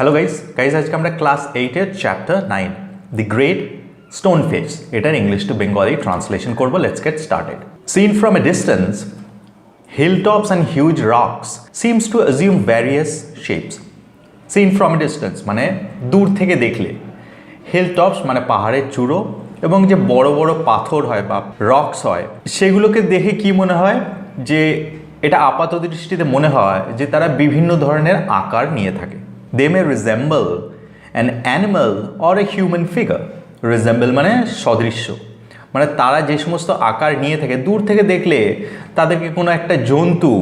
Hello guys আজকে আমরা class 8 এর চ্যাপ্টার 9 দি গ্রেট স্টোন ফেস এটার ইংলিশ টু বেঙ্গলি ট্রান্সলেশন করব। Let's get started. Seen from a distance, hilltops and huge rocks seems to assume various shapes. Seen from a distance মানে দূর থেকে দেখলে, hilltops মানে পাহাড়ের চূড়ো এবং যে বড় বড় পাথর হয় বা রক্স হয় সেগুলোকে দেখে কি মনে হয় যে এটা আপাত দৃষ্টিতে মনে হয় যে তারা বিভিন্ন ধরনের আকার নিয়ে থাকে। They may resemble an animal or a human figure. Resemble মানে সদৃশ্য, মানে তারা যে সমস্ত আকার নিয়ে থাকে দূর থেকে দেখলে তাদেরকে কোনো একটা জন্তু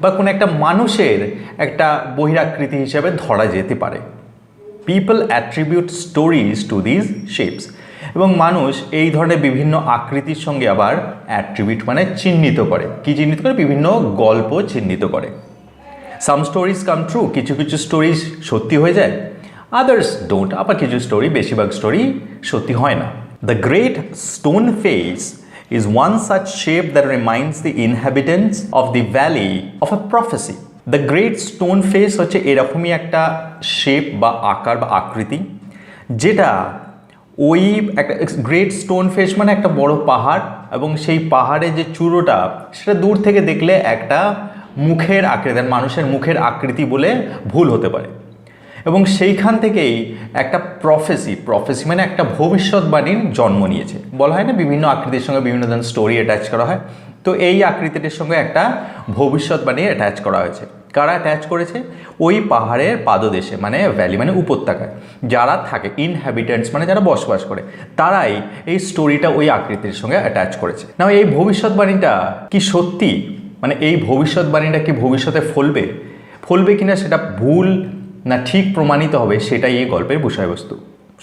বা কোনো একটা মানুষের একটা বহিরাকৃতি হিসেবে ধরা যেতে পারে। People attribute stories to these shapes. এবং মানুষ এই ধরনের বিভিন্ন আকৃতির সঙ্গে আবার অ্যাট্রিবিউট মানে চিহ্নিত করে। কি চিহ্নিত করে? বিভিন্ন গল্প চিহ্নিত করে। Some stories come true, কিছু কিছু স্টোরি সত্যি হয়ে যায়, আদার্স ডোন্ট, আবার কিছু স্টোরি, বেশিরভাগ স্টোরি সত্যি হয় না। The great stone face is one such shape that reminds the inhabitants of the valley of a prophecy. The great stone face হচ্ছে এরকমই একটা শেপ বা আকার বা আকৃতি যেটা ওই একটা গ্রেট স্টোন ফেস মানে একটা বড় পাহাড় এবং সেই পাহাড়ের যে চূড়োটা সেটা দূর থেকে দেখলে একটা মুখের আকৃতি, মানুষের মুখের আকৃতি বলে ভুল হতে পারে এবং সেইখান থেকেই একটা প্রফেসি মানে একটা ভবিষ্যৎবাণীর জন্ম নিয়েছে। বলা হয় না বিভিন্ন আকৃতির সঙ্গে বিভিন্ন ধরনের স্টোরি অ্যাটাচ করা হয়, তো এই আকৃতিটির সঙ্গে একটা ভবিষ্যৎবাণী অ্যাটাচ করা হয়েছে। কারা অ্যাটাচ করেছে? ওই পাহাড়ের পাদদেশে মানে ভ্যালি মানে উপত্যকায় যারা থাকে, ইনহ্যাবিটেন্টস মানে যারা বসবাস করে, তারাই এই স্টোরিটা ওই আকৃতির সঙ্গে অ্যাটাচ করেছে। না এই ভবিষ্যৎবাণীটা কি সত্যি, মানে এই ভবিষ্যৎবাণীটা কি ভবিষ্যতে ফলবে কিনা সেটা ভুল না ঠিক প্রমাণিত হবে, সেটাই এই গল্পের বিষয়বস্তু।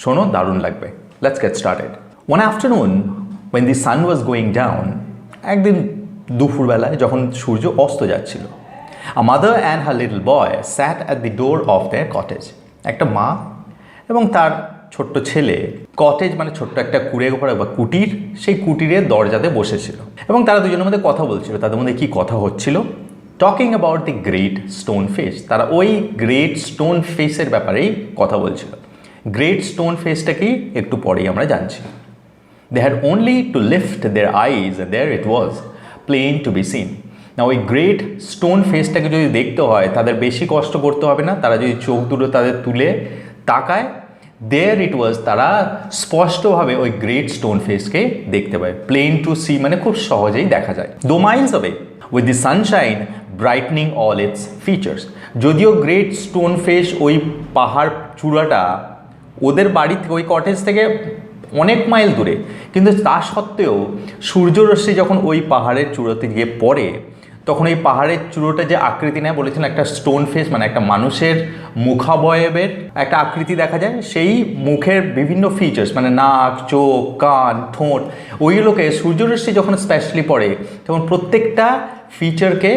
শোনো, দারুণ লাগবে। Let's get started. One afternoon when the sun was going down, একদিন দুপুরবেলায় যখন সূর্য অস্ত যাচ্ছিল, a mother and her little boy sat at the door of their cottage. একটা মা এবং তার ছোট্ট ছেলে কটেজ মানে ছোট্ট একটা কুড়ে ঘরে বা কুটির, সেই কুটিরের দরজাতে বসেছিল এবং তারা দুজনের মধ্যে কথা বলছিল। তাদের মধ্যে কি কথা হচ্ছিল? Talking about the great stone face. তারা ওই গ্রেট স্টোন ফেসের ব্যাপারেই কথা বলছিল। গ্রেট স্টোন ফেসটা কি একটু পরেই আমরা জানছি। They had only to lift their eyes and there it was plain to be seen. না ওই গ্রেট স্টোন ফেসটাকে যদি দেখতে হয় তাদের বেশি কষ্ট করতে হবে না, তারা যদি চোখ দুটো তাদের তুলে তাকায়, দেয়ার ইট ওয়াজ, তারা স্পষ্টভাবে ওই গ্রেট স্টোন ফেসকে দেখতে পায়। প্লেন টু সি মানে খুব সহজেই দেখা যায়। 2 miles away with the sunshine brightening all its features. যদিও গ্রেট স্টোন ফেস ওই পাহাড় চূড়াটা ওদের বাড়ি থেকে ওই কটেজ থেকে অনেক মাইল দূরে, কিন্তু তা সত্ত্বেও সূর্যরশ্মি যখন ওই পাহাড়ের চূড়োতে গিয়ে পড়ে তখন এই পাহাড়ের চূড়োটা যে আকৃতি নেয়, বলেছেন একটা স্টোন ফেস মানে একটা মানুষের মুখাবয়বের একটা আকৃতি দেখা যায়। সেই মুখের বিভিন্ন ফিচার্স মানে নাক, চোখ, কান, ঠোঁট, ওইগুলোকে সূর্যরশ্মি যখন স্পেশালি পড়ে তখন প্রত্যেকটা ফিচারকে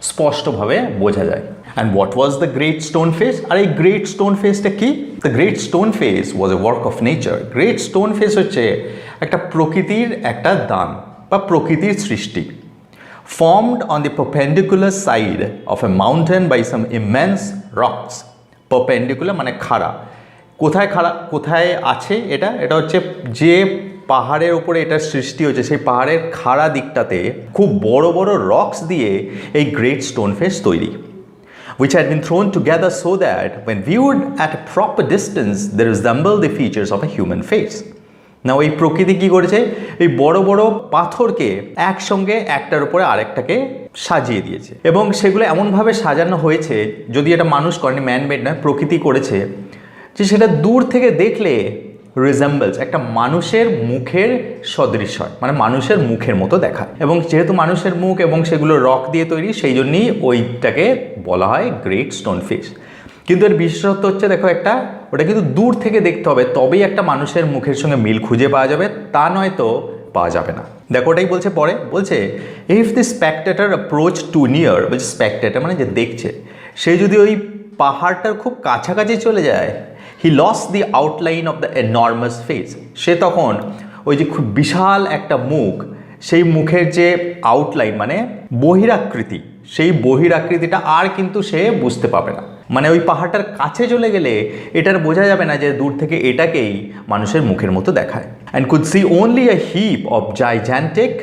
স্পষ্টভাবে বোঝা যায়। And what was the great stone face? আর এই গ্রেট স্টোন ফেসটা কি? The great stone face was a work of nature. Great stone face হচ্ছে একটা প্রকৃতির একটা দান বা প্রকৃতির সৃষ্টি। Formed on the perpendicular side of a mountain by some immense rocks. Perpendicular মানে খাড়া। কোথায় আছে এটা? এটা হচ্ছে যে পাহাড়ের উপরে এটা সৃষ্টি হয়েছে সেই পাহাড়ের খাড়া দিকটাতে খুব বড় বড় রক্স দিয়ে এই গ্রেট স্টোন ফেস তৈরি, which had been thrown together so that when viewed at a proper distance they resemble the features of a human face. না ওই প্রকৃতি কি করেছে? এই বড় বড় পাথরকে একসঙ্গে একটার উপরে আরেকটাকে সাজিয়ে দিয়েছে এবং সেগুলো এমনভাবে সাজানো হয়েছে, যদি এটা মানুষ করেনি, ম্যানমেড নয়, প্রকৃতি করেছে, যে সেটা দূর থেকে দেখলে রিজেম্বলস একটা মানুষের মুখের সদৃশ হয়, মানে মানুষের মুখের মতো দেখায়। এবং যেহেতু মানুষের মুখ এবং সেগুলো রক দিয়ে তৈরি, সেই জন্যই ওইটাকে বলা হয় গ্রেট স্টোন ফেস। কিন্তু এর বিশেষত্ব হচ্ছে, দেখো একটা ওটা কিন্তু দূর থেকে দেখতে হবে তবেই একটা মানুষের মুখের সঙ্গে মিল খুঁজে পাওয়া যাবে, তা নয় তো পাওয়া যাবে না। দেখো ওটাই বলছে পরে, বলছে if the Spectator approach to near, বলছে স্পেকটেটর মানে যে দেখছে, সে যদি ওই পাহাড়টার খুব কাছাকাছি চলে যায়, he loses the outline of the enormous face, সে তখন ওই যে খুব বিশাল একটা মুখ, সেই মুখের যে আউটলাইন মানে বহিরাকৃতি, সেই বহিরাকৃতিটা আর কিন্তু সে বুঝতে পাবে না। মানে ওই পাহাড়টার কাছে চলে গেলে এটার বোঝা যাবে না যে দূর থেকে এটাকেই মানুষের মুখের মতো দেখায়। And could see only a heap of gigantic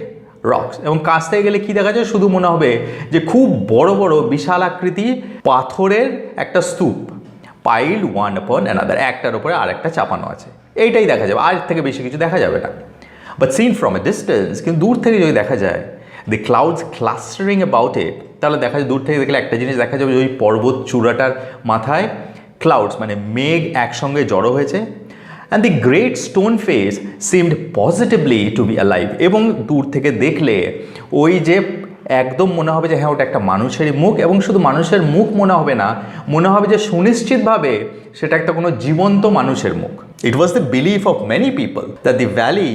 rocks, এবং কাছ থেকে গেলে কী দেখা যায়, শুধু মনে হবে যে খুব বড় বড় বিশাল আকৃতি পাথরের একটা স্তূপ, পাইল ওয়ান আপন অ্যানাদার, একটার উপরে আরেকটা চাপানো আছে, এইটাই দেখা যাবে, আর থেকে বেশি কিছু দেখা যাবে না। But seen from a distance, কিন্তু দূর থেকে যদি দেখা যায় the clouds clustering about it, তাহলে দেখা যায় দূর থেকে দেখলে একটা জিনিস দেখা যাবে যে ওই পর্বত চূড়াটার মাথায় ক্লাউডস মানে মেঘ একসঙ্গে জড়ো হয়েছে। And the great stone face seemed positively two B alive, এবং দূর থেকে দেখলে ওই যে একদম মনে হবে যে হ্যাঁ ওটা একটা মানুষেরই মুখ, এবং শুধু মানুষের মুখ মনে হবে না, মনে হবে যে সুনিশ্চিতভাবে সেটা একটা কোনো জীবন্ত মানুষের মুখ। It was the belief of many people that the valley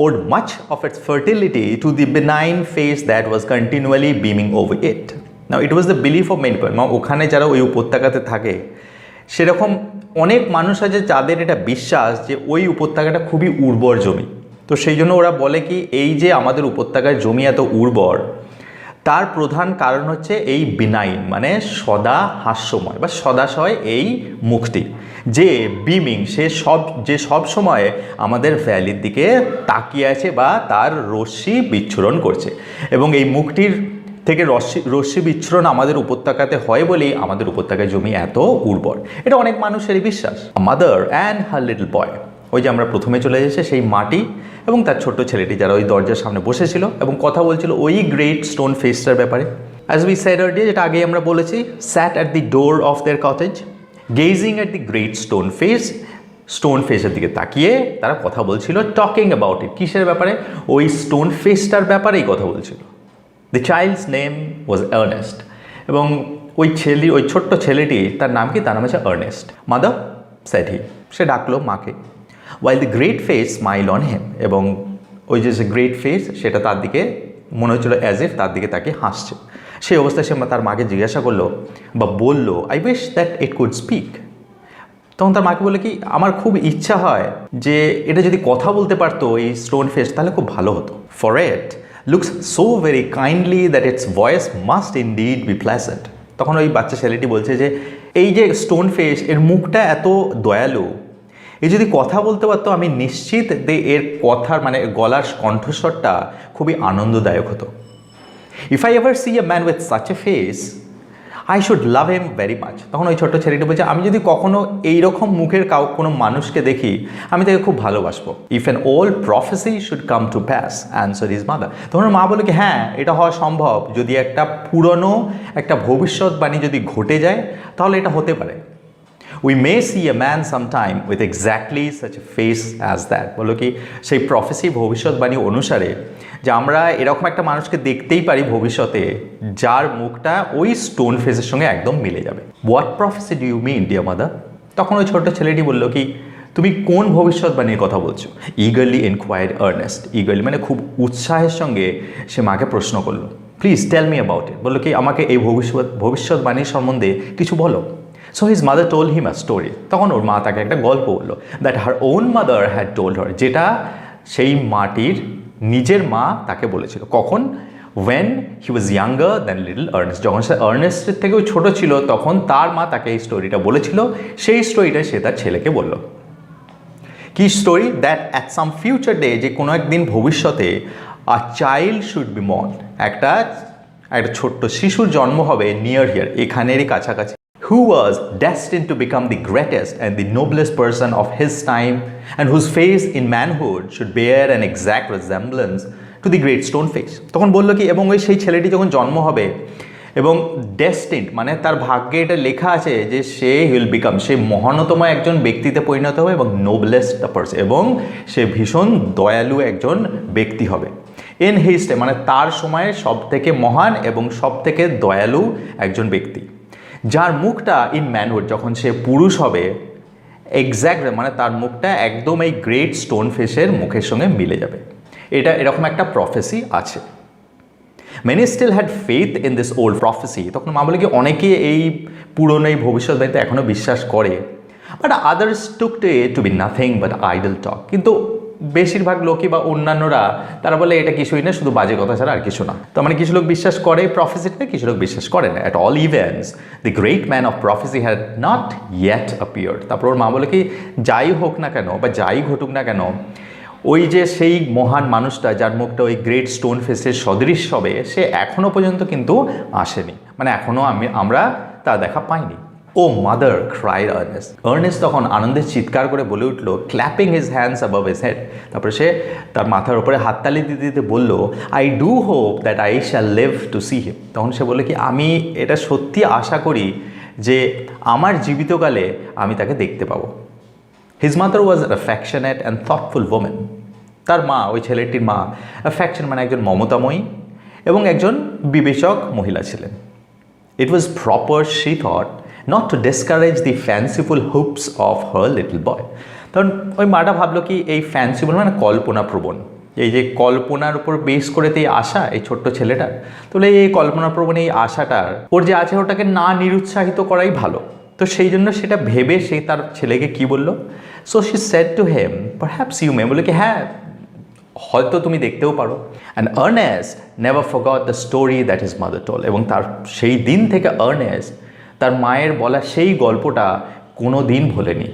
owed much of its fertility to the benign face that was continually beaming over it. Now it was the belief of many people. ওখানে যারা ওই উপত্যকাতে থাকে সেরকম অনেক মানুষ আছে যাদের এটা বিশ্বাস যে ওই উপত্যকাটা খুবই উর্বর জমি। তো সেই জন্য ওরা বলে কি এই যে আমাদের উপত্যকার জমি এত উর্বর, তার প্রধান কারণ হচ্ছে এই বিনাইন মানে সদা হাস্যময় বা সদাশয় এই মুখটি, যে বিমিং সে সব সময় আমাদের ভ্যালির দিকে তাকিয়ে আছে বা তার রশ্মি বিচ্ছুরণ করছে, এবং এই মুখটির থেকে রশ্মি বিচ্ছুরণ আমাদের উপত্যকাতে হয় বলেই আমাদের উপত্যকায় জমি এত উর্বর। এটা অনেক মানুষেরই বিশ্বাস। Mother and her little boy, ওই যে আমরা প্রথমে চলে এসেছি সেই মাটি এবং তার ছোট্ট ছেলেটি যারা ওই দরজার সামনে বসেছিল এবং কথা বলছিল ওই গ্রেট স্টোন ফেসটার ব্যাপারে। অ্যাজ উই সেড আর্লিয়ার, যেটা আগে আমরা বলেছি, sat at the door of their cottage gazing at the great stone ফেসের দিকে তাকিয়ে তারা কথা বলছিল, টকিং অ্যাবাউট ইট, কিসের ব্যাপারে, ওই স্টোন ফেসটার ব্যাপারেই কথা বলছিল। দি চাইল্ডস নেম ওয়াজ আর্নেস্ট, এবং ওই ছোট্ট ছেলেটি তার নাম কি, তার নাম হচ্ছে আর্নেস্ট। মাদার সেড হি, সে ডাকলো মাকে। While the great face smile on him, এবং ওই যে গ্রেট ফেস সেটা তার দিকে মনে হচ্ছিল অ্যাজ ইফ তার দিকে তাকে হাসছে। সেই অবস্থায় সে তার মাকে জিজ্ঞাসা করলো বা বললো, I wish that it could speak. তখন তার মাকে বলে কি, আমার খুব ইচ্ছা হয় যে এটা যদি কথা বলতে পারতো এই স্টোন ফেস, তাহলে খুব ভালো হতো। For it looks so very kindly that its voice must indeed be pleasant. তখন ওই বাচ্চা ছেলেটি বলছে যে এই যে স্টোন ফেস, এর মুখটা এত দয়ালু, এ যদি কথা বলতে পারতো আমি নিশ্চিত যে এর কথার মানে গলার কণ্ঠস্বরটা খুবই আনন্দদায়ক হতো। If I ever see a man with such a face I should love him very much. তখন ওই ছোট্ট ছেলেটি বলছে, আমি যদি কখনো এইরকম মুখের কোনো মানুষকে দেখি আমি তাকে খুব ভালোবাসবো। If an old prophecy should come to pass answer is mother. তখন মা বলে কি, হ্যাঁ এটা হওয়া সম্ভব, যদি একটা পুরনো একটা ভবিষ্যৎবাণী যদি ঘটে যায় তাহলে এটা হতে পারে। We may see a man sometime with exactly such a face as that. বলো কি, সেই প্রফেসি ভবিষ্যৎবাণী অনুসারে যে আমরা এরকম একটা মানুষকে দেখতেই পারি ভবিষ্যতে যার মুখটা ওই স্টোন ফেসের সঙ্গে একদম মিলে যাবে। What prophecy do you mean dear mother? তখন ওই ছোট্ট ছেলেটি বললো কি, তুমি কোন ভবিষ্যৎবাণীর কথা বলছো? Eagerly ইনকোয়ার্ড Ernst. ইগারলি মানে খুব উৎসাহের সঙ্গে সে মাকে প্রশ্ন করলো, please tell me about it. বললো কি, আমাকে এই ভবিষ্যৎবাণীর সম্বন্ধে কিছু বলো। So his mother told him a story. তখন ওর মা তাকে একটা গল্প বললো, that her own mother had told her, যেটা সেই মাটির নিজের মা তাকে বলেছিল। কখন? when he was younger than little Ernest, যখন সে আর্নেস্টের থেকেও ছোট ছিল তখন তার মা তাকে এই স্টোরিটা বলেছিল। সেই স্টোরিটা সে তার ছেলেকে বলল। কি story? That at some future day, যে কোনো একদিন ভবিষ্যতে a child should be born, একটা ছোট্ট শিশুর জন্ম হবে নিয়ার হিয়ার, এখানেরই কাছাকাছি, who was destined to become the greatest and the noblest person of his time and whose face in manhood should bear an exact resemblance to the great stone face. তখন বললো কি, এবং ওই সেই ছেলেটি যখন জন্ম হবে এবং ডেস্টিন্ড মানে তার ভাগ্যে এটা লেখা আছে যে সে উইল বিকাম, সে মহানতম একজন ব্যক্তিতে পরিণত হবে এবং নোবলেস্ট পার্সন, এবং সে ভীষণ দয়ালু একজন ব্যক্তি হবে। ইন হিজ টাইম মানে তার সময়ে সব থেকে মহান এবং সব থেকে দয়ালু একজন ব্যক্তি, যার মুখটা ইন ম্যানহুড যখন সে পুরুষ হবে এক্স্যাক্ট মানে তার মুখটা একদম এই গ্রেট স্টোন ফেসের মুখের সঙ্গে মিলে যাবে। এটা এরকম একটা প্রফেসি আছে। Many still had faith in this old prophecy. তখন মা বলে কি, অনেকে এই পুরনো এই ভবিষ্যৎবাণীতে এখনও বিশ্বাস করে, but others took to it to be nothing but idle talk. কিন্তু বেশিরভাগ লোকই বা অন্যান্যরা তারা বলে এটা কিছুই না, শুধু বাজে কথা ছাড়া আর কিছু না। তো মানে কিছু লোক বিশ্বাস করে প্রফেসিতে, কিছু লোক বিশ্বাস করে না। At all events the great man of প্রফেসি had not yet appeared. তারপর ওর মা বলে কি যাই হোক না কেন বা যাই ঘটুক না কেন, ওই যে সেই মহান মানুষটা যার মুখটা ওই গ্রেট স্টোন ফেসের সদৃশ হবে, সে এখনও পর্যন্ত কিন্তু আসেনি, মানে এখনও আমরা তা দেখা পাইনি। Oh mother cried Ernest. Ernest তখন আনন্দের চিৎকার করে বলে উঠল, clapping his hands above his head. তারপরে সে তার মাথার উপরে হাততালি দিতে দিতে বলল, I do hope that I shall live to see him. তখন সে বলে কি আমি এটা সত্যি আশা করি যে আমার জীবিতকালে আমি তাকে দেখতে পাবো। His mother was affectionate and thoughtful women. তার মা, ওই ছেলেটির মা, অ্যাফেকশন মানে একজন মমতাময়ী এবং একজন বিবেচক মহিলা ছিলেন। It was proper, she thought, not to discourage the fanciful hopes of her little boy. তখন ওই মাটা ভাবলো কি এই ফ্যান্সিফুল মানে কল্পনাপ্রবণ, এই যে কল্পনার উপর বেস করে এই আশা এই ছোট্ট ছেলেটার, তাহলে এই কল্পনাপ্রবণ এই আশাটার ওর যে আছে ওটাকে না নিরুৎসাহিত করাই ভালো। তো সেই জন্য সেটা ভেবে সে তার ছেলেকে কি বলল, so she said to him, perhaps you may, বলে কি হ্যাঁ হয়তো তুমি দেখতেও পারো। And Ernest never forgot the story that his mother told. এবং তার সেই দিন থেকে আর্নেস্ট তার মায়ের বলা সেই গল্পটা কোনো দিন ভোলেনি।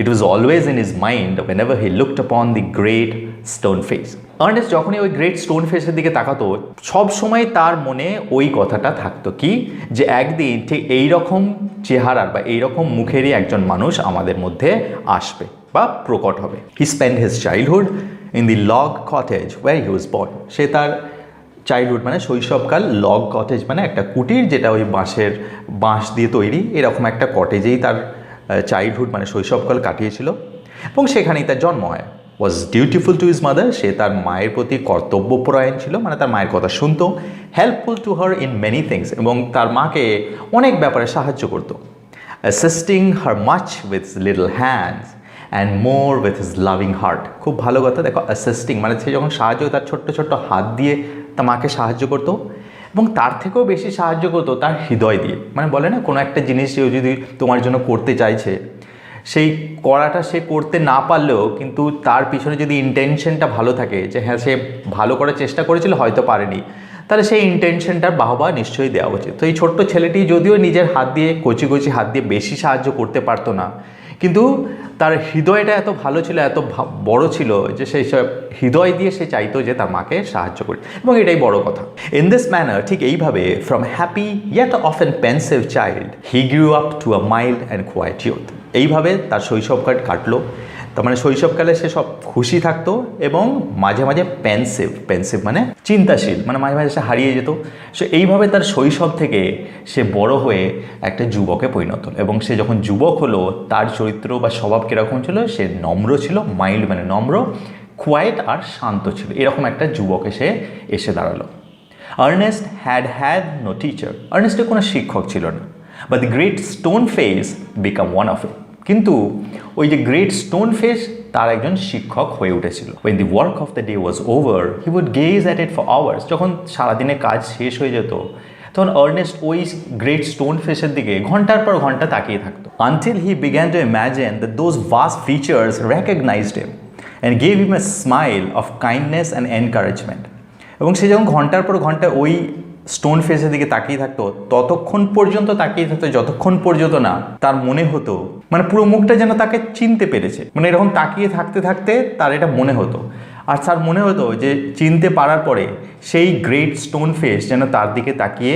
It was always in his mind whenever he looked upon the great stone face. Ernest যখনই ওই গ্রেট স্টোন ফেসের দিকে তাকাতো, সব সময় তার মনে ওই কথাটা থাকতো কি, যে একদিন ঠিক এইরকম চেহারার বা এইরকম মুখেরই একজন মানুষ আমাদের মধ্যে আসবে বা প্রকট হবে। He spend his childhood in the log cottage where he was born. সে তার চাইল্ডহুড মানে শৈশবকাল, লগ কটেজ মানে একটা কুটির যেটা ওই বাঁশ দিয়ে তৈরি, এরকম একটা কটেজেই তার চাইল্ডহুড মানে শৈশবকাল কাটিয়েছিল এবং সেখানেই তার জন্ম হয়। ওয়াজ ডিউটিফুল টু হিজ মাদার। সে তার মায়ের প্রতি কর্তব্যপরায়ণ ছিল, মানে তার মায়ের কথা শুনতো। Helpful to her in many things, এবং তার মাকে অনেক ব্যাপারে সাহায্য করতো। Assisting her much with little hands and more with his loving heart. খুব ভালো কথা, দেখো অ্যাসিস্টিং মানে সে যখন সাহায্য, তার ছোট্ট ছোট্ট হাত দিয়ে তার মাকে সাহায্য করতো এবং তার থেকেও বেশি সাহায্য করতো তার হৃদয় দিয়ে। মানে বলে না, কোনো একটা জিনিস কেউ যদি তোমার জন্য করতে চাইছে, সেই করাটা সে করতে না পারলেও কিন্তু তার পিছনে যদি ইন্টেনশনটা ভালো থাকে, যে হ্যাঁ সে ভালো করার চেষ্টা করেছিল হয়তো পারেনি, তাহলে সেই ইন্টেনশনটার বাহবা নিশ্চয়ই দেওয়া উচিত। তো এই ছোট্ট ছেলেটি যদিও নিজের হাত দিয়ে কচি কচি হাত দিয়ে বেশি সাহায্য করতে পারতো না, কিন্তু তার হৃদয়টা এত ভালো ছিল, এত বড় ছিল যে সেই সব হৃদয় দিয়ে সে চাইতো যে তার মাকে সাহায্য করে, এবং এটাই বড় কথা। ইন দিস ম্যানার, ঠিক এইভাবে, from happy yet often pensive child he grew up to a mild and quiet youth. এইভাবে তার শৈশবকাল কাটলো। তার মানে শৈশবকালে সে সব খুশি থাকতো এবং মাঝে মাঝে পেন্সিভ মানে চিন্তাশীল, মানে মাঝে মাঝে সে হারিয়ে যেত। সে এইভাবে তার শৈশব থেকে সে বড় হয়ে একটা যুবকে পরিণত হলো, এবং সে যখন যুবক হলো তার চরিত্র বা স্বভাব কীরকম ছিল, সে নম্র ছিল, মাইল্ড মানে নম্র, কোয়াইট আর শান্ত ছিল, এরকম একটা যুবকে সে এসে দাঁড়ালো। Ernest had no teacher. আর্নেস্টের কোনো শিক্ষক ছিল না, but the great stone face became one of it. কিন্তু ওই যে গ্রেট স্টোন ফেস তার একজন শিক্ষক হয়ে উঠেছিল। when the work of the day was over he would gaze at it for hours. যখন সারাদিনের কাজ শেষ হয়ে যেত তখন আর্নেস্ট ওই গ্রেট স্টোন ফেসের দিকে ঘন্টার পর ঘন্টা তাকিয়ে থাকতো, until he began to imagine that those vast features recognized him and gave him a smile of kindness and encouragement. এবং সে যখন ঘন্টার পর ঘন্টা ওই স্টোন ফেসের দিকে তাকিয়ে থাকতো, ততক্ষণ পর্যন্ত তাকিয়ে থাকতো যতক্ষণ পর্যন্ত না তার মনে হতো, মানে পুরো মুখটা যেন তাকে চিনতে পেরেছে, মানে এরকম তাকিয়ে থাকতে থাকতে তার এটা মনে হতো। আর তার মনে হতো যে চিনতে পারার পরে সেই গ্রেট স্টোন ফেস যেন তার দিকে তাকিয়ে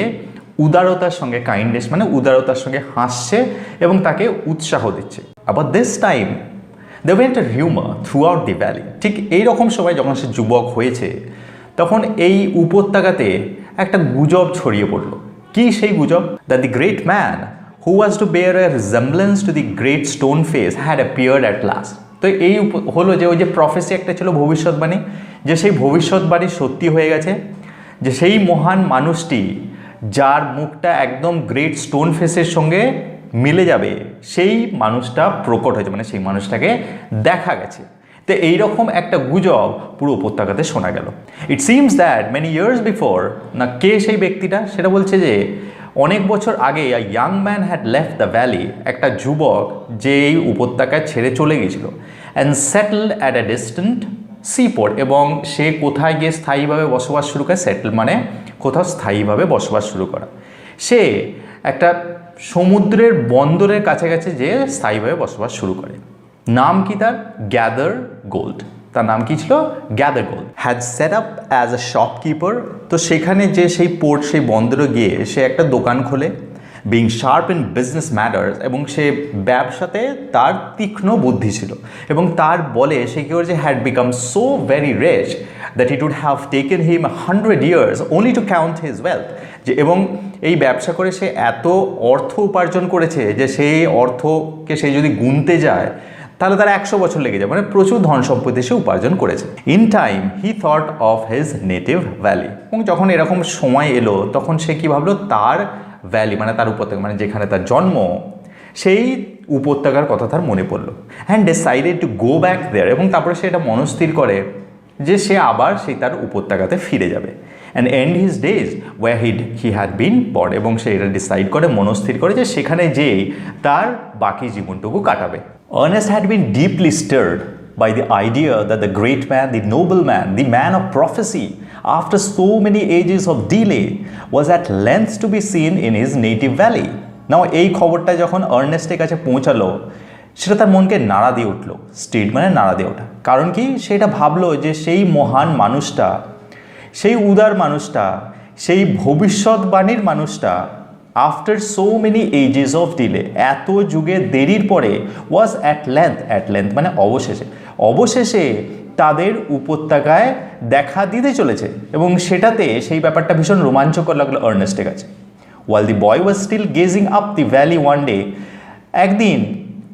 উদারতার সঙ্গে, কাইন্ডনেস মানে উদারতার সঙ্গে হাসছে এবং তাকে উৎসাহ দিচ্ছে। আবার this time there went a rumor throughout the valley. ঠিক এইরকম সময় যখন সে যুবক হয়েছে তখন এই উপত্যকাতে একটা গুজব ছড়িয়ে পড়ল। কি সেই গুজব? That the great man who was to bear a resemblance to the great stone face had appeared at last. তো এই হলো যে ওই যে প্রফেসি একটা ছিল, ভবিষ্যৎবাণী, যে সেই ভবিষ্যৎবাণী সত্যি হয়ে গেছে, যে সেই মহান মানুষটি যার মুখটা একদম গ্রেট স্টোন ফেসের সঙ্গে মিলে যাবে সেই মানুষটা প্রকট হয়েছে, মানে সেই মানুষটাকে দেখা গেছে। তো এইরকম একটা গুজব পুরো উপত্যকাতে শোনা গেল। It seems that many years before, না কে সেই ব্যক্তিটা, সেটা বলছে যে অনেক বছর আগে আ young man had left the valley, একটা যুবক যে এই উপত্যকায় ছেড়ে চলে গিয়েছিল, and settled at a distant seaport, এবং সে কোথায় গিয়ে স্থায়ীভাবে বসবাস শুরু করে, সেটেল মানে কোথাও স্থায়ীভাবে বসবাস শুরু করা, সে একটা সমুদ্রের বন্দরের কাছাকাছি যে স্থায়ীভাবে বসবাস শুরু করে। নাম কি তার? Gather gold. তার নাম কি ছিল? Gather gold. Had set up as a shopkeeper, তো সেখানে যে সেই পোর্ট, সেই বন্দরে গিয়ে সে একটা দোকান খোলে। Being sharp in business matters, এবং সে ব্যবসাতে তার তীক্ষ্ণ বুদ্ধি ছিল, এবং তার বলে সে কি করেছে, had become so very rich that it would have taken him 100 years only to count his wealth, যে এবং এই ব্যবসা করে সে এত অর্থ উপার্জন করেছে যে সেই অর্থকে সে যদি গুনতে যায় তাহলে তার 100 বছর লেগে যায়, মানে প্রচুর ধন সম্পত্তি সে উপার্জন করেছে। In time he thought of his native valley, এবং যখন এরকম সময় এলো তখন সে কি ভাবলো, তার ভ্যালি মানে তার উপত্যকা, মানে যেখানে তার জন্ম, সেই উপত্যকার কথা তার মনে পড়লো। And decided to go back there, এবং তারপরে সে এটা মনস্থির করে যে সে আবার সেই তার উপত্যকাতে ফিরে যাবে। And end his days where he had been born, এবং সে এটা ডিসাইড করে, মনস্থির করে যে সেখানে যেই তার বাকি জীবনটুকু কাটাবে। Ernest had been deeply stirred by the idea that the great man, the noble man, the man of prophecy, after so many ages of delay, was at length to be seen in his native valley. Now এই খবরটা যখন আর্নেস্টের কাছে পৌঁছালো, সেটা তার মনকে নাড়া দিয়ে উঠলো। স্টেট মানে নাড়া দিয়ে ওঠা, কারণ কি, সেটা ভাবলো যে সেই মহান মানুষটা, সেই উদার মানুষটা, সেই ভবিষ্যৎবাণীর মানুষটা, after so many ages of delay, এত যুগের দেরির পরে, ওয়াজ অ্যাট লেন্থ মানে অবশেষে তাদের উপত্যকায় দেখা দিতে চলেছে, এবং সেটাতে সেই ব্যাপারটা ভীষণ রোমাঞ্চকর লাগলো আর্নেস্টের কাছে। While the boy was still gazing up the valley one day, একদিন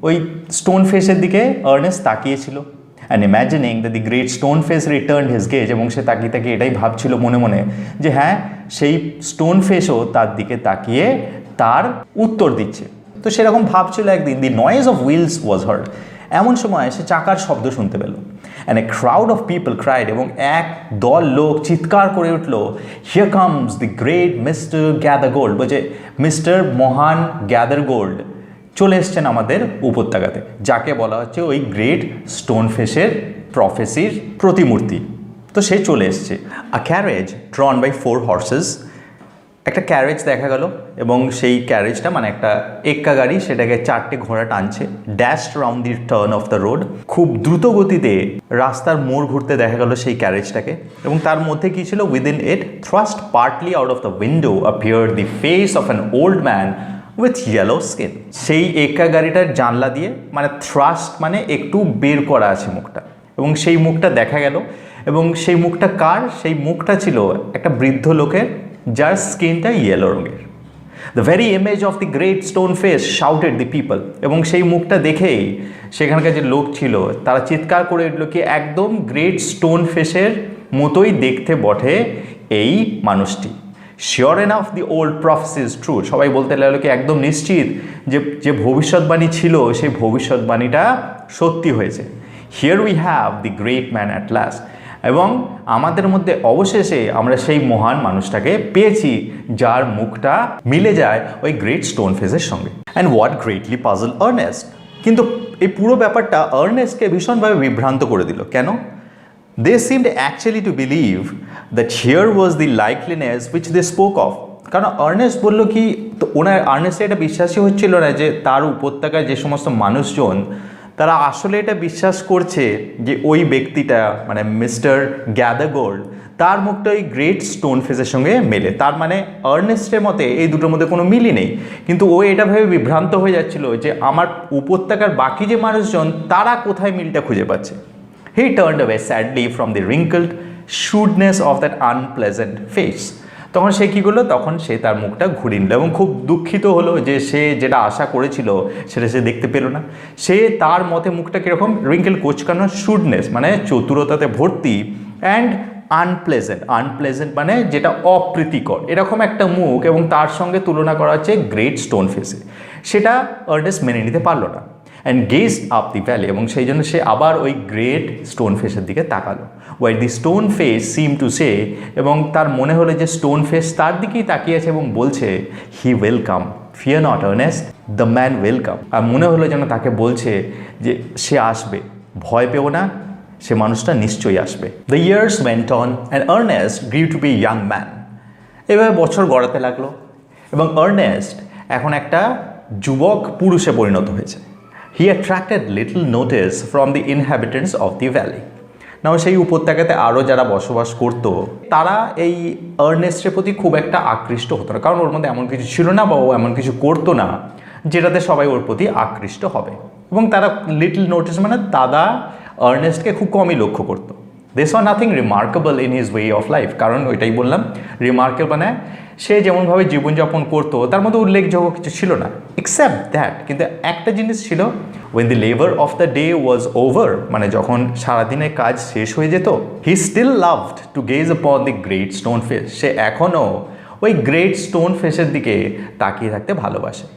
ওই স্টোন ফেসের দিকে আর্নেস্ট তাকিয়েছিল। And imagining that the great stone face return his gaze, এবং সে তাকিয়ে এটাই ভাবছিল মনে মনে যে হ্যাঁ, সেই স্টোন ফেসও তার দিকে তাকিয়ে তার উত্তর দিচ্ছে। তো সেরকম ভাবছিল একদিন। The noise of wheels was heard, এমন সময় সে চাকার শব্দ শুনতে পেল। And a crowd of people cried, এবং এক দল লোক চিৎকার করে উঠল, here comes the great mister Gather Gold, বলছে মিস্টার মহান গ্যাদার গোল্ড চলে এসছেন আমাদের উপত্যকাতে, যাকে বলা হচ্ছে ওই গ্রেট স্টোন ফেসের প্রফেসির প্রতিমূর্তি। তো সে চলে এসছে। আ ক্যারেজ ড্রন বাই 4 horses, একটা ক্যারেজ দেখা গেল, এবং সেই ক্যারেজটা মানে একটা এক্কা গাড়ি, সেটাকে 4টে ঘোড়া টানছে। Dashed round the turn off the road, খুব দ্রুত গতিতে রাস্তার মোড় ঘুরতে দেখা গেল সেই ক্যারেজটাকে, এবং তার মধ্যে কি ছিল, within it thrust partly out of the window appeared the face of an old man with yellow skin. সেই এক্কা গাড়িটার জানলা দিয়ে, মানে থ্রাস্ট মানে একটু বের করা আছে মুখটা, এবং সেই মুখটা দেখা গেল। এবং সেই মুখটা কার? সেই মুখটা ছিল একটা বৃদ্ধ লোকের, যার স্কিনটা ইয়েলো রঙের। The very image of the great stone face shouted the people, এবং সেই মুখটা দেখেই সেখানকার যে লোক ছিল তারা চিৎকার করে উঠল কি একদম গ্রেট স্টোন ফেসের মতোই দেখতে বটে এই মানুষটি। Sure enough the old প্রফেসি is true, সবাই বলতে লাগলো কি একদম নিশ্চিত যে ভবিষ্যৎবাণী ছিল সেই ভবিষ্যৎবাণীটা সত্যি হয়েছে। Here we have the great man at last, এবং আমাদের মধ্যে অবশেষে আমরা সেই মহান মানুষটাকে পেয়েছি যার মুখটা মিলে যায় ওই গ্রেট স্টোন ফেসের সঙ্গে। And what greatly puzzle Ernest, কিন্তু এই পুরো ব্যাপারটা আর্নেস্টকে ভীষণভাবে বিভ্রান্ত করে দিল। কেন? They seemed actually to believe that here was the likeliness which they spoke of. কারণ আর্নেস্ট বললো কি, তো আর্নেস্টের এটা বিশ্বাসই হচ্ছিল না যে তার উপত্যকায় যে সমস্ত মানুষজন তারা আসলে এটা বিশ্বাস করছে যে ওই ব্যক্তিটা মানে মিস্টার গ্যাদার গোল্ড, তার মুখটা ওই গ্রেট স্টোন ফেসের সঙ্গে মেলে। তার মানে আর্নেস্টের মতে এই দুটোর মধ্যে কোনো মিলই নেই, কিন্তু ও এটা ভেবে বিভ্রান্ত হয়ে যাচ্ছিল যে আমার উপত্যকার বাকি যে মানুষজন তারা কোথায় মিলটা খুঁজে পাচ্ছে। He turned away sadly from the wrinkled shrewdness of that unpleasant face. তখন সে কী করলো, তখন সে তার মুখটা ঘুরিয়ে নিল এবং খুব দুঃখিত হলো যে সে যেটা আশা করেছিল সেটা সে দেখতে পেল না। সে তার মতে মুখটা কীরকম, রিঙ্কেল কোচকানো, shrewdness মানে চতুরতাতে ভর্তি, অ্যান্ড আনপ্লেজেন্ট মানে যেটা অপ্রীতিকর, এরকম একটা মুখ, এবং তার সঙ্গে তুলনা করা হচ্ছে গ্রেট স্টোন ফেসে। সেটা আর্নেস্ট মেনে নিতে পারলো না। And gauge up the valley, এবং সেই জন্য সে আবার ওই গ্রেট স্টোন ফেসের দিকে তাকালো। Why the stone face seem to say, এবং তার মনে হলো যে স্টোন ফেস তার দিকেই তাকিয়ে আছে এবং বলছে he welcome, fear not Ernest, the man welcome. আর মনে হলো যেন তাকে বলছে যে সে আসবে, ভয় পেও না, সে মানুষটা নিশ্চয়ই আসবে। The years went on and Ernest grew to be young man. এভাবে বছর গড়াতে লাগলো এবং আর্নেস্ট এখন একটা যুবক পুরুষে পরিণত হয়েছে। He attracted little notice from the inhabitants of the valley. Now সেই উপত্যকাতে আরও যারা বসবাস করতো তারা এই আর্নেস্টের প্রতি খুব একটা আকৃষ্ট হতো না, কারণ ওর মধ্যে এমন কিছু ছিল না বা ও এমন কিছু করতো না যেটাতে সবাই ওর প্রতি আকৃষ্ট হবে। এবং তারা লিটল নোটিস মানে দাদা আর্নেস্টকে খুব কমই লক্ষ্য করতো। This was nothing remarkable in his way of life, কারণ ওইটাই বললাম রিমার্কেবল মানে সে যেমনভাবে জীবনযাপন করতো তার মধ্যে উল্লেখযোগ্য কিছু ছিল না, এক্সেপ্ট দ্যাট। কিন্তু একটা জিনিস ছিল, when the labor of the day was over, মানে যখন সারাদিনের কাজ শেষ হয়ে যেত, he still loved to gaze upon the great stone face. সে এখনও ওই গ্রেট স্টোন ফেসের দিকে তাকিয়ে থাকতে ভালোবাসে।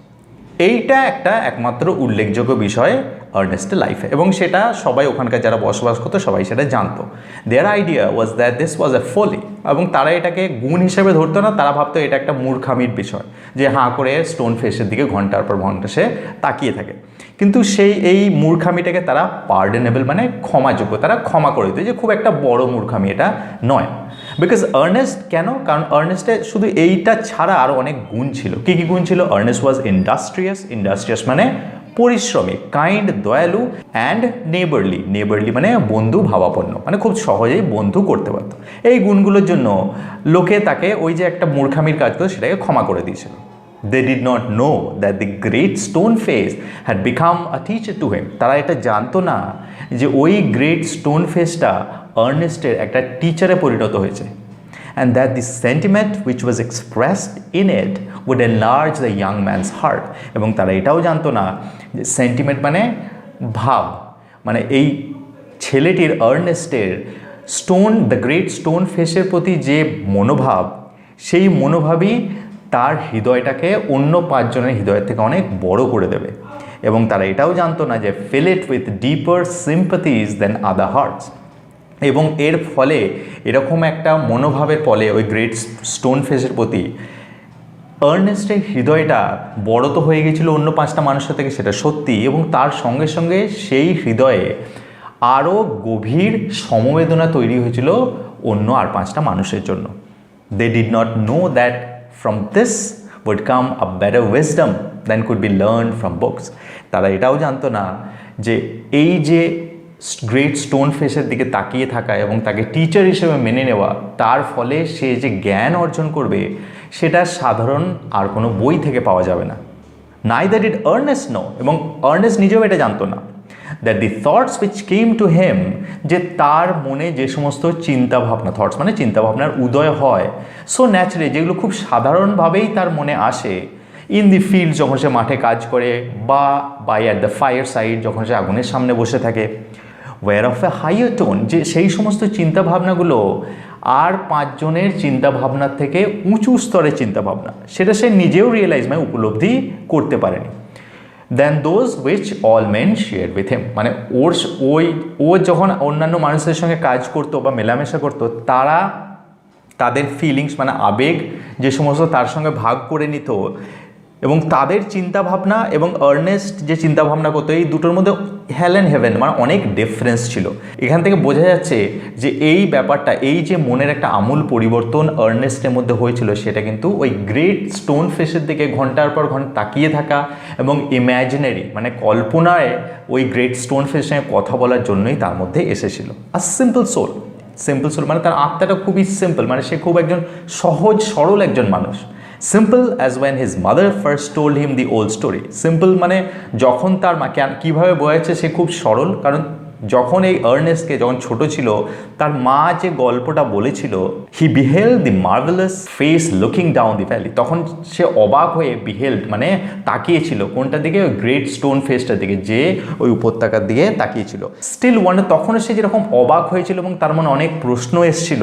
এইটা একটা একমাত্র উল্লেখযোগ্য বিষয় আর্নেস্টের লাইফে, এবং সেটা সবাই ওখানকার যারা বসবাস করতো সবাই সেটা জানতো। Their idea was that this was a folly, এবং তারা এটাকে গুণ হিসেবে ধরতো না, তারা ভাবতো এটা একটা মূর্খামির বিষয় যে হাঁ করে স্টোন ফেসের দিকে ঘন্টার পর ঘন্টা সে তাকিয়ে থাকে। কিন্তু সেই এই মূর্খামিটাকে তারা পার্ডনেবল মানে ক্ষমাযোগ্য, তারা ক্ষমা করে দিত যে খুব একটা বড় মূর্খামি এটা নয়। বিকজ আর্নেস্ট কেন? কারণ আর্নেস্টে শুধু এইটা ছাড়া আরও অনেক গুণ ছিল। কী কী গুণ ছিল? আর্নেস্ট ওয়াজ ইন্ডাস্ট্রিয়াস মানে পরিশ্রমী, কাইন্ড দয়ালু, অ্যান্ড নেবারলি মানে বন্ধু ভাবাপন্ন, মানে খুব সহজেই বন্ধু করতে পারত। এই গুণগুলোর জন্য লোকে তাকে ওই যে একটা মূর্খামির কাজ করতো সেটাকে ক্ষমা করে দিয়েছিল। They did not know that the great stone face had become a teacher to him. তারা এটা জানতো না যে ওই গ্রেট স্টোন ফেসটা আর্নেস্টের একটা টিচারে পরিণত হয়েছে। And that the sentiment which was expressed in it would enlarge the young man's heart. এবং তারা এটাও জানতো না যে সেন্টিমেন্ট মানে ভাব, মানে এই ছেলেটির আর্নেস্টের দ্য গ্রেট স্টোন ফেসের প্রতি যে মনোভাব, সেই মনোভাবই তার হৃদয়টাকে অন্য পাঁচজনের হৃদয়ের থেকে অনেক বড় করে দেবে। এবং তারা এটাও জানতো না যে fill it with deeper sympathies than other hearts. এবং এর ফলে এরকম একটা মনোভাবের ফলে ওই গ্রেট স্টোন ফেসের প্রতি আর্নেস্টের হৃদয়টা বড় তো হয়ে গেছিলো অন্য পাঁচটা মানুষের থেকে, সেটা সত্যি, এবং তার সঙ্গে সঙ্গে সেই হৃদয়ে আরও গভীর সমবেদনা তৈরি হয়েছিল অন্য আর পাঁচটা মানুষের জন্য। They did not know that from this would come a better wisdom than could be learned from books. তারা এটাও জানতো না যে এই যে গ্রেট স্টোন ফেসের দিকে তাকিয়ে থাকা এবং তাকে টিচার হিসেবে মেনে নেওয়া, তার ফলে সে যে জ্ঞান অর্জন করবে সেটা সাধারণ আর কোনো বই থেকে পাওয়া যাবে না। Neither did Ernest know, এবং আর্নেস্ট নিজেও এটা জানতো না, that the thoughts which came to him, যে তার মনে যে সমস্ত চিন্তাভাবনা, থটস মানে চিন্তাভাবনার উদয় হয়, সো ন্যাচারালি, যেগুলো খুব সাধারণভাবেই তার মনে আসে, ইন দি ফিল্ড যখন সে মাঠে কাজ করে, বা by at the fireside যখন সে আগুনের সামনে বসে থাকে, were of a higher tone, যে সেই সমস্ত চিন্তাভাবনাগুলো আর পাঁচজনের চিন্তাভাবনার থেকে উঁচু স্তরের চিন্তাভাবনা, সেটা সে নিজেও রিয়েলাইজ মানে উপলব্ধি করতে পারেনি। Then those which all men share with him, মানে ও যখন অন্যান্য মানুষের সঙ্গে কাজ করতো বা মেলামেশা করতো, তাদের ফিলিংস মানে আবেগ যে সমস্ত তার সঙ্গে ভাগ করে নিত, এবং তাদের চিন্তাভাবনা এবং আর্নেস্ট যে চিন্তাভাবনা করতো, এই দুটোর মধ্যে হেল অ্যান্ড হেভেন মানে অনেক ডিফারেন্স ছিল। এখান থেকে বোঝা যাচ্ছে যে এই ব্যাপারটা, এই যে মনের একটা আমূল পরিবর্তন আর্নেস্টের মধ্যে হয়েছিল, সেটা কিন্তু ওই গ্রেট স্টোন ফেসের দিকে ঘন্টার পর ঘন্টা তাকিয়ে থাকা এবং ইম্যাজিনারি মানে কল্পনায় ওই গ্রেট স্টোন ফেসের সঙ্গে কথা বলার জন্যই তার মধ্যে এসেছিল। আর সিম্পল সোল মানে তার আত্মাটা খুবই সিম্পল, মানে সে খুব একজন সহজ সরল একজন মানুষ। Simple as when his mother first told him the old story. Simple মানে যখন তার মা কীভাবে বোঝাচ্ছে সে খুব সরল, কারণ যখন এই আর্নেস্টকে যখন ছোট ছিল তার মা যে গল্পটা বলেছিল, he beheld the marvellous face looking down the valley, তখন সে অবাক হয়ে বিহেল্ড মানে তাকিয়েছিল কোনটার দিকে? ওই গ্রেট স্টোন ফেসটার দিকে, যে ওই উপত্যকার দিকে তাকিয়েছিল। স্টিল ওয়ান্ডার, তখনও সে যেরকম অবাক হয়েছিল এবং তার মনে অনেক প্রশ্ন এসেছিল,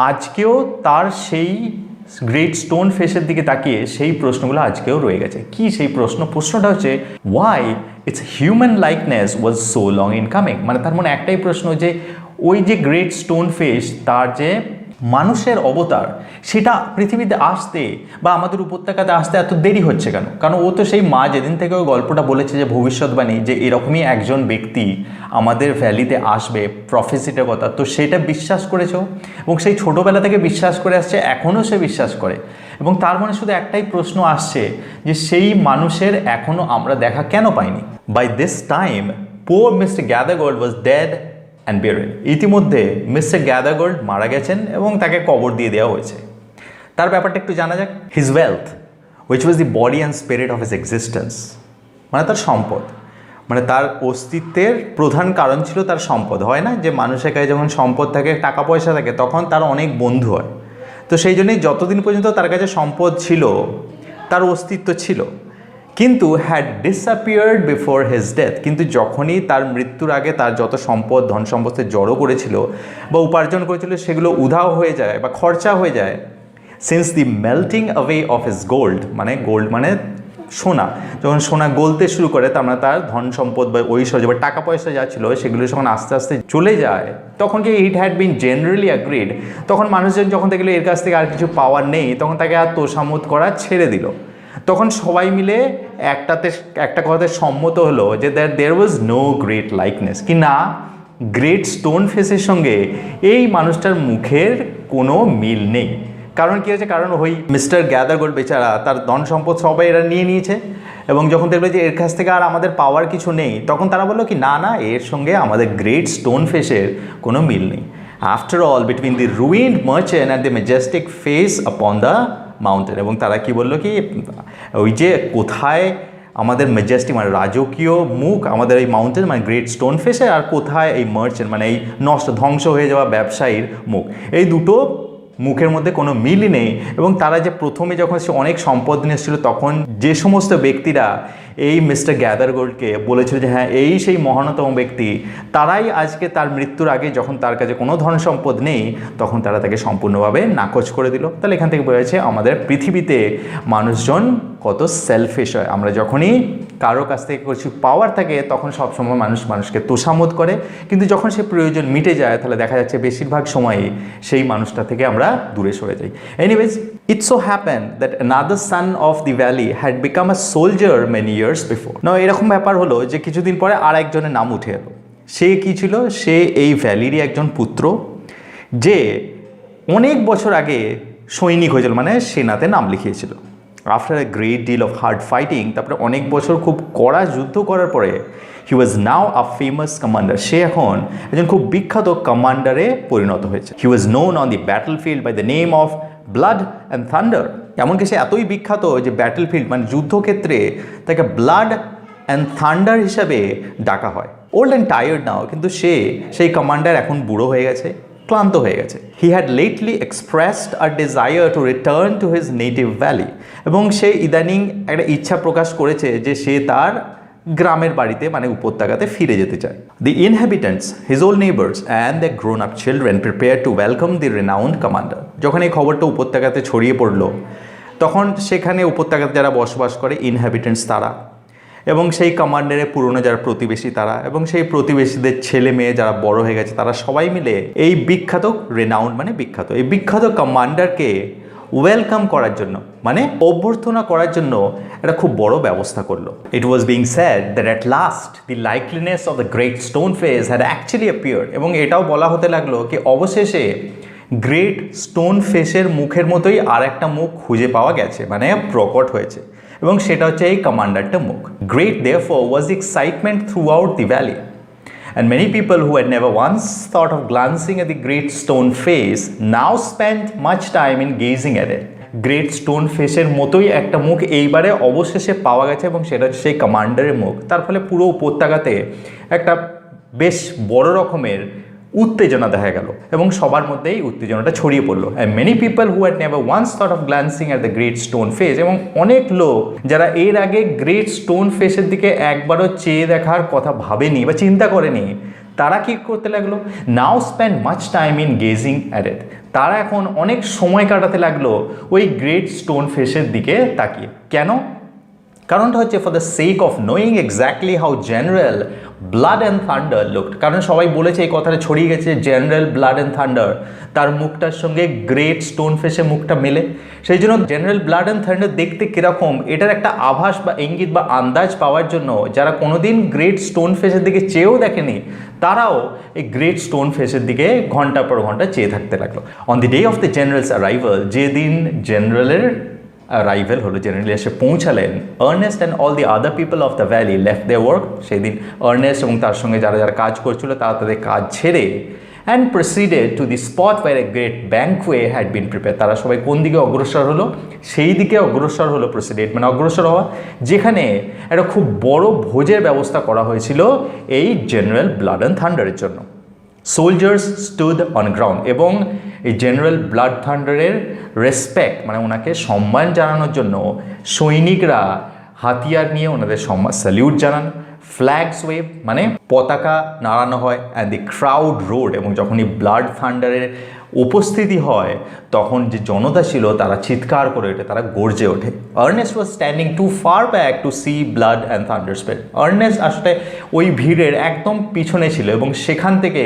আজকেও তার সেই গ্রেট স্টোন ফেসের দিকে তাকিয়ে সেই প্রশ্নগুলো আজকেও রয়ে গেছে। কি সেই প্রশ্নটা হচ্ছে why it's human likeness was so long in coming. মানে তার মনে একটাই প্রশ্ন যে ওই যে গ্রেট স্টোন ফেস, তার যে মানুষের অবতার সেটা পৃথিবীতে আসতে বা আমাদের উপত্যকাতে আসতে এত দেরি হচ্ছে কেন? কারণ ও তো সেই মা যেদিন থেকে ওই গল্পটা বলেছে যে ভবিষ্যৎবাণী যে এরকমই একজন ব্যক্তি আমাদের ভ্যালিতে আসবে, প্রফেসিটার কথা, তো সেটা বিশ্বাস করেছো এবং সেই ছোটোবেলা থেকে বিশ্বাস করে আসছে, এখনও সে বিশ্বাস করে। এবং তার মনে শুধু একটাই প্রশ্ন আসছে যে সেই মানুষের এখনও আমরা দেখা কেন পাইনি? By this time poor mister Gathergold was dead and buried. ইতিমধ্যে মিস্টার গ্যাদারগোল্ড মারা গেছেন এবং তাকে কবর দিয়ে দেওয়া হয়েছে। তার ব্যাপারটা একটু জানা যাক। His wealth which was the body and spirit of his existence, মানে তার সম্পদ, মানে তার অস্তিত্বের প্রধান কারণ ছিল তার সম্পদ। হয় না যে মানুষের কাছে যখন সম্পদ থাকে, টাকা পয়সা থাকে, তখন তার অনেক বন্ধু হয়। তো সেই জন্যই যতদিন পর্যন্ত তার কাছে সম্পদ ছিল তার অস্তিত্ব ছিল, কিন্তু had disappeared before his death. কিন্তু যখনই তার মৃত্যুর আগে তার যত সম্পদ, ধন সম্পদে জড়ো করেছিল বা উপার্জন করেছিল, সেগুলো উধাও হয়ে যায় বা খরচা হয়ে যায়। Since the melting away of his gold, মানে গোল্ড মানে সোনা, যখন সোনা গলতে শুরু করে, তার মানে তার ধন সম্পদ বা ঐশ্বর্য বা টাকা পয়সা যা ছিল সেগুলো যখন আস্তে আস্তে চলে যায়, তখন কি it had been generally agreed, তখন মানুষজন যখন দেখলো এর কাছ থেকে আর কিছু পাওয়ার নেই, তখন তাকে আর তোষামোদ করা ছেড়ে দিল। তখন সবাই মিলে একটা কথাতে সম্মত হলো যে দেয়ার ওয়াজ নো গ্রেট লাইকনেস, কি না গ্রেট স্টোন ফেসের সঙ্গে এই মানুষটার মুখের কোনো মিল নেই। কারণ কী হয়েছে? কারণ ওই মিস্টার গ্যাদারগোল্ড বেচারা তার ধন সম্পদ সবাই এরা নিয়ে নিয়েছে, এবং যখন দেখলো যে এর কাছ থেকে আর আমাদের পাওয়ার কিছু নেই, তখন তারা বললো কি না না, এর সঙ্গে আমাদের গ্রেট স্টোন ফেসের কোনো মিল নেই। After all between the ruined merchant and the Majestic face upon the mountain, এবং তারা কি বললো কি ওই যে কোথায় আমাদের ম্যাজেস্টিক মানে রাজকীয় মুখ আমাদের এই মাউন্টেন মানে গ্রেট স্টোন ফেসের, আর কোথায় এই মার্চেন্ট মানে এই ধ্বংস হয়ে যাওয়া ব্যবসায়ীর মুখ, এই দুটো মুখের মধ্যে কোনো মিলই নেই। এবং তারা যে প্রথমে যখন সে অনেক সম্পদ নিয়ে এসেছিল, তখন যে সমস্ত ব্যক্তিরা এই মিস্টার গ্যাদারগোল্ডকে বলেছিল যে হ্যাঁ এই সেই মহানতম ব্যক্তি, তারাই আজকে তার মৃত্যুর আগে যখন তার কাছে কোনো ধন সম্পদ নেই, তখন তারা তাকে সম্পূর্ণভাবে নাকচ করে দিল। তাহলে এখান থেকে বলেছে আমাদের পৃথিবীতে মানুষজন কত সেলফিশ হয়। আমরা যখনই কারো কাছ থেকে কিছু পাওয়ার থাকে, তখন সবসময় মানুষকে তোষামোদ করে, কিন্তু যখন সে প্রয়োজন মিটে যায়, তাহলে দেখা যাচ্ছে বেশিরভাগ সময়ই সেই মানুষটা থেকে আমরা দূরে সরে যাই। Anyways, it so happen that another son of the valley had become a soldier many years before. না, এরকম ব্যাপার হলো যে কিছুদিন পরে আর একজনের নাম উঠে এলো। সে কি ছিল? সে এই ভ্যালিরই একজন পুত্র, যে অনেক বছর আগে সৈনিক হয়েছিল, মানে সেনাতে নাম লিখিয়েছিল। After a great deal of hard fighting, তারপরে অনেক বছর খুব কড়া যুদ্ধ করার পরে হি ওয়াজ নাও আ ফেমাস কমান্ডার। সে এখন একজন খুব বিখ্যাত কমান্ডারে পরিণত হয়েছে। He was known on the battle field by the name of blood and thunder. এমনকি সে এতই বিখ্যাত যে ব্যাটল ফিল্ড মানে যুদ্ধক্ষেত্রে তাকে ব্লাড অ্যান্ড থান্ডার হিসাবে ডাকা হয়। ওল্ড অ্যান্ড টায়ার্ড নাও, কিন্তু সেই কমান্ডার এখন বুড়ো হয়ে গেছে, ক্লান্ত হয়ে গেছে। He had lately expressed a desire to return to his native valley, এবং সে ইদানিং একটা ইচ্ছা প্রকাশ করেছে যে সে তার গ্রামের বাড়িতে মানে উপত্যকাতে ফিরে যেতে চায়। The inhabitants, his old neighbours and the grown up children prepare to welcome the renowned commander. যখন এই খবরটা উপত্যকাতে ছড়িয়ে পড়লো, তখন সেখানে উপত্যকাতে যারা বসবাস করে ইনহ্যাবিটেন্টস তারা, এবং সেই কমান্ডারের পুরনো যারা প্রতিবেশী তারা, এবং সেই প্রতিবেশীদের ছেলে মেয়ে যারা বড় হয়ে গেছে, তারা সবাই মিলে এই বিখ্যাত রেনাউন্ড মানে বিখ্যাত এই বিখ্যাত কমান্ডারকে ওয়েলকাম করার জন্য মানে অভ্যর্থনা করার জন্য একটা খুব বড় ব্যবস্থা করলো। It was being said that at last the likeliness of the great stone face had actually appeared, এবং এটাও বলা হতে লাগলো কি অবশেষে গ্রেট স্টোন ফেসের মুখের মতোই আর একটা মুখ খুঁজে পাওয়া গেছে, মানে প্রকট হয়েছে, এবং সেটা হচ্ছে এই কমান্ডারটা মুখ। Great therefore was the excitement throughout the valley, and many people who had never once thought of glancing at the great stone face now spent much time in gazing at it. Great stone ফেসের মতোই একটা মুখ এইবারে অবশেষে পাওয়া গেছে, এবং সেটা হচ্ছে সেই কমান্ডারের মুখ। তার ফলে পুরো উপত্যকাতে একটা বেশ বড় রকমের উত্তেজনা দেখা গেল, এবং সবার মধ্যেই উত্তেজনাটা ছড়িয়ে পড়লো। And many people who had never once thought of glancing at the great stone face, এবং অনেক লোক যারা এর আগে গ্রেট স্টোন ফেসের দিকে একবারও চেয়ে দেখার কথা ভাবেনি বা চিন্তা করেনি, তারা কি করতে লাগলো? Now spend much time in gazing at it. তারা এখন অনেক সময় কাটাতে লাগলো ওই গ্রেট স্টোন ফেসের দিকে তাকিয়ে। কেন? কারণটা হচ্ছে for the sake of knowing exactly how general, blood and thunder looked, কারণ সবাই বলেছে, এই কথাটা ছড়িয়ে গেছে, জেনারেল ব্লাড অ্যান্ড থান্ডার তার মুখটার সঙ্গে গ্রেট স্টোন ফেসের মুখটা মেলে। সেই জন্য জেনারেল ব্লাড অ্যান্ড থান্ডার দেখতে কীরকম, এটার একটা আভাস বা ইঙ্গিত বা আন্দাজ পাওয়ার জন্য যারা কোনোদিন গ্রেট স্টোন ফেসের দিকে চেয়েও দেখেনি, তারাও এই গ্রেট স্টোন ফেসের দিকে ঘন্টার পর ঘন্টা চেয়ে থাকতে লাগলো। On the day of the general's arrival, যেদিন জেনারেলের অ্যারাইভেল হলো, জেনারেলি এসে পৌঁছালেন, Ernest and all the other people of the valley left their work. সেই দিন আর্নেস্ট এবং তার সঙ্গে যারা যারা কাজ করছিল তারা তাদের কাজ ছেড়ে and proceeded to the spot where a great banquet had been prepare. তারা সবাই কোন দিকে অগ্রসর হলো? সেই দিকে অগ্রসর হলো, প্রসিডেড মানে অগ্রসর হওয়া, যেখানে একটা খুব বড় ভোজের ব্যবস্থা করা হয়েছিল এই জেনারেল ব্লাড অ্যান্ড থান্ডারের জন্য। সোলজার্স স্টুড অন গ্রাউন্ড, এবং এই জেনারেল ব্লাড থান্ডারের রেসপেক্ট মানে ওনাকে সম্মান জানানোর জন্য সৈনিকরা হাতিয়ার নিয়ে ওনাদের সম্মান স্যালিউট জানান। ফ্ল্যাগস ওয়েভ মানে পতাকা নাড়ানো হয়, অ্যান্ড দি ক্রাউড রোড, এবং যখন এই ব্লাড থান্ডারের উপস্থিতি হয় তখন যে জনতা ছিল তারা চিৎকার করে ওঠে, তারা গর্জে ওঠে। Ernest was standing too far back to see blood and thunder spread. আর্নেস্ট আসলে ওই ভিড়ের একদম পিছনে ছিল এবং সেখান থেকে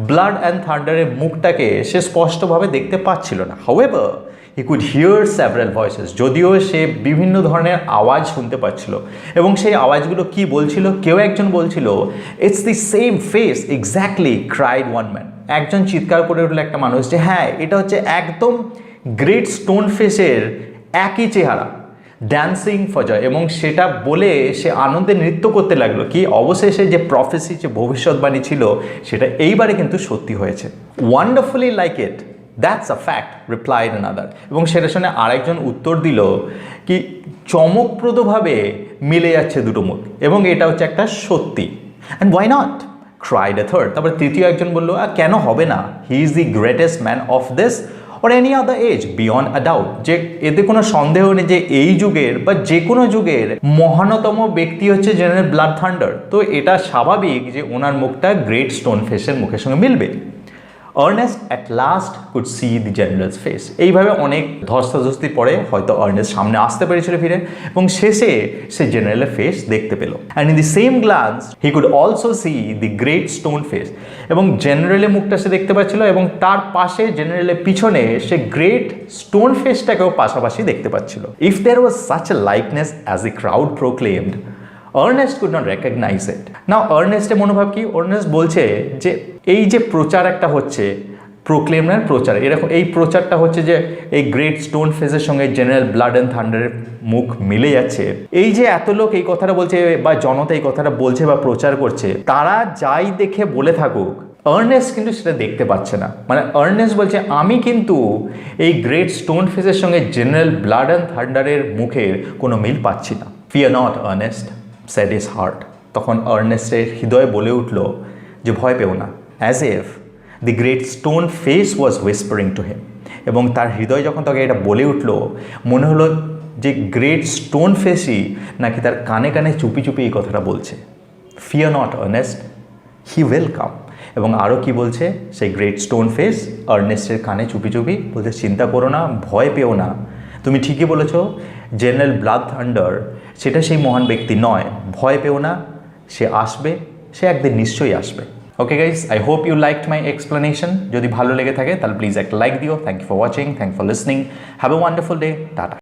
ব্লাড অ্যান্ড থান্ডারের মুখটাকে সে স্পষ্টভাবে দেখতে পাচ্ছিল না। However he could hear several voices, যদিও সে বিভিন্ন ধরনের আওয়াজ শুনতে পাচ্ছিল, এবং সেই আওয়াজগুলো কি বলছিল? কেউ একজন বলছিল, it's the same face exactly, cried one man. একজন চিৎকার করে উঠল একটা মানুষ যে হ্যাঁ, এটা হচ্ছে একদম গ্রেট স্টোন ফেসের একই চেহারা, ড্যান্সিং ফর জয়। এবং সেটা বলে সে আনন্দে নৃত্য করতে লাগলো। কি অবশেষে যে প্রফেসি, যে ভবিষ্যৎবাণী ছিল, সেটা এইবারে কিন্তু সত্যি হয়েছে। Wonderfully like it, that's a fact, replied another. এবং সেটা শুনে আরেকজন উত্তর দিল কি চমকপ্রদভাবে মিলে যাচ্ছে দুটো মুখ, এবং এটা হচ্ছে একটা সত্যি। And why not, cried a third. তারপর তৃতীয় একজন বললো, কেন হবে না, he is the greatest man of this or any other age beyond a doubt. যে এতে কোনো সন্দেহ নেই যে এই যুগের বা যে কোনো যুগের মহানতম ব্যক্তি হচ্ছে জেনারেল ব্লাড থান্ডার। তো এটা স্বাভাবিক যে ওনার মুখটা গ্রেট স্টোন ফেসের মুখের সঙ্গে মিলবে। Ernest at last could see the general's face. এইভাবে অনেক ধস্তাধস্তির পরে হয়তো আর্নেস্ট সামনে আসতে পেরেছিল ফিরে, এবং শেষে সে জেনারেলের ফেস দেখতে পেল। And in the same glance he could also see the great stone face. এবং জেনারেলের মুখটা সে দেখতে পাচ্ছিল, এবং তার পাশে জেনারেলের পিছনে সে গ্রেট স্টোন ফেসটাকেও পাশাপাশি দেখতে পাচ্ছিল। If there was such a likeness as a crowd proclaimed, Ernest could not recognise it. Now আর্নেস্টের মনোভাব কি? আর্নেস্ট বলছে যে এই যে প্রচার একটা হচ্ছে, প্রোক্লেমের প্রচার, এরকম এই প্রচারটা হচ্ছে যে এই গ্রেট স্টোন ফেসের সঙ্গে জেনারেল ব্লাড অ্যান্ড থান্ডারের মুখ মিলে যাচ্ছে, এই যে এত লোক এই কথাটা বলছে বা জনতা এই কথাটা বলছে বা প্রচার করছে, তারা যাই দেখে বলে থাকুক, আর্নেস্ট কিন্তু সেটা দেখতে পাচ্ছে না। মানে আর্নেস্ট বলছে আমি কিন্তু এই গ্রেট স্টোন ফেসের সঙ্গে জেনারেল ব্লাড অ্যান্ড থান্ডারের মুখের কোনো মিল পাচ্ছি না। Fear not Ernest, said his heart. তখন আর্নেস্টের হৃদয় বলে উঠল যে ভয় পেও না, as if the great stone face was whispering to him. এবং তার হৃদয় যখন তাকে এটা বলে উঠল, মনে হলো যে গ্রেট স্টোন ফেসই নাকি তার কানে কানে চুপি চুপি এই কথাটা বলছে। Fear not Ernest, he will come. এবং আরও কি বলছে সেই গ্রেট স্টোন ফেস আর্নেস্টের কানে চুপি চুপি বলছে, চিন্তা করো না, ভয় পেও না, তুমি ঠিকই বলেছ, জেনারেল ব্লাড থান্ডার সেটা সেই মহান ব্যক্তি নয়, ভয় পেও না, সে আসবে, সে একদিন নিশ্চয়ই আসবে। Okay guys, I hope you liked my explanation. যদি ভালো লেগে থাকে তাহলে প্লিজ একটা লাইক দিও। Thank you for watching, thank for listening, have a wonderful day, tata.